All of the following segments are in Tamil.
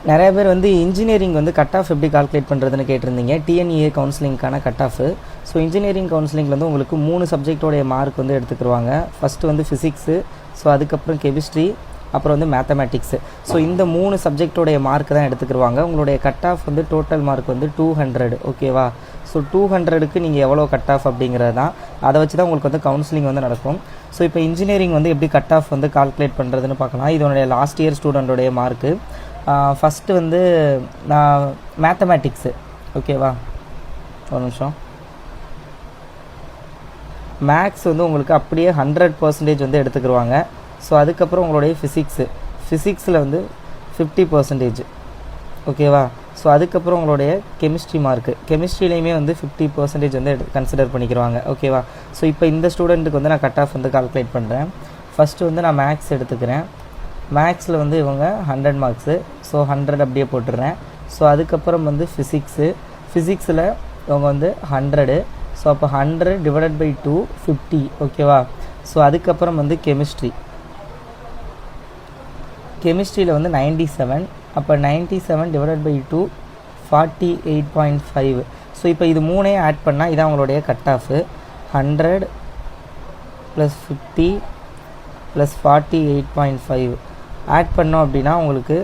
நிறைய பேர் வந்து இன்ஜினியரிங் வந்து கட் ஆஃப் எப்படி கால்குலேட் பண்ணுறதுன்னு கேட்டிருந்தீங்க. டிஎன்இஏ கவுன்சிலிங்க்கான கட் ஆஃப். ஸோ இன்ஜினியரிங் கவுன்சிலிங்கில் வந்து உங்களுக்கு 3 சப்ஜெக்டோடைய மார்க் வந்து எடுத்துக்கிடுவாங்க. ஃபஸ்ட்டு வந்து ஃபிசிக்ஸு, ஸோ அதுக்கப்புறம் கெமிஸ்ட்ரி, அப்புறம் வந்து மேத்தமேட்டிக்ஸு. ஸோ இந்த 3 சப்ஜெக்டோடைய மார்க் தான் எடுத்துக்கிடுவாங்க. உங்களுடைய கட் ஆஃப் வந்து டோட்டல் மார்க் வந்து 200. ஓகேவா? ஸோ 200க்கு நீங்கள் எவ்வளோ கட் ஆஃப் அப்படிங்கிறது தான், அதை வச்சு தான் உங்களுக்கு வந்து கவுன்சிலிங் வந்து நடக்கும். ஸோ இப்போ இன்ஜினியரிங் வந்து எப்படி கட் ஆஃப் வந்து கால்குலேட் பண்ணுறதுன்னு பார்க்கலாம். இதனுடைய லாஸ்ட் இயர் ஸ்டூடெண்ட்டோடைய மார்க்கு. ஃபஸ்ட்டு வந்து நான் மேத்தமேட்டிக்ஸு. ஓகேவா, ஒரு நிமிஷம். மேக்ஸ் வந்து உங்களுக்கு அப்படியே 100% வந்து எடுத்துக்கிடுவாங்க. ஸோ அதுக்கப்புறம் உங்களுடைய ஃபிசிக்ஸில் வந்து 50%. ஓகேவா? ஸோ அதுக்கப்புறம் உங்களுடைய கெமிஸ்ட்ரி மார்க்கு, கெமிஸ்ட்ரிலையுமே வந்து 50% வந்து கன்சிடர் பண்ணிக்கிறாங்க. ஓகேவா? ஸோ இப்போ இந்த ஸ்டூடெண்ட்டுக்கு வந்து நான் கட் ஆஃப் வந்து கால்குலேட் பண்ணுறேன். ஃபஸ்ட்டு வந்து நான் மேக்ஸ் எடுத்துக்கிறேன். மேக்ஸில் வந்து இவங்க 100 மார்க்ஸு, ஸோ 100 அப்படியே போட்டுடுறேன். ஸோ அதுக்கப்புறம் வந்து ஃபிசிக்ஸில் இவங்க வந்து 100, ஸோ அப்போ 100 டிவைடட் பை 2 50. ஓகேவா? ஸோ அதுக்கப்புறம் வந்து கெமிஸ்ட்ரியில் வந்து 97, அப்போ 97 டிவைடட் பை 2 48.5. ஸோ இப்போ இது 3 ஆட் பண்ணால் இதான் உங்களுடைய கட் ஆஃபு. 100 + 50 + 48.5 ஆட் பண்ணோம் அப்படின்னா உங்களுக்கு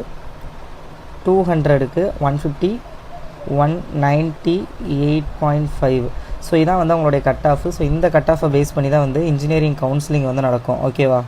200க்கு 150 198.5. ஸோ இதான் வந்து உங்களுடைய கட் ஆஃபு. ஸோ இந்த கட் ஆஃபை பேஸ் பண்ணி தான் வந்து இன்ஜினியரிங் கவுன்சிலிங் வந்து நடக்கும். ஓகேவா?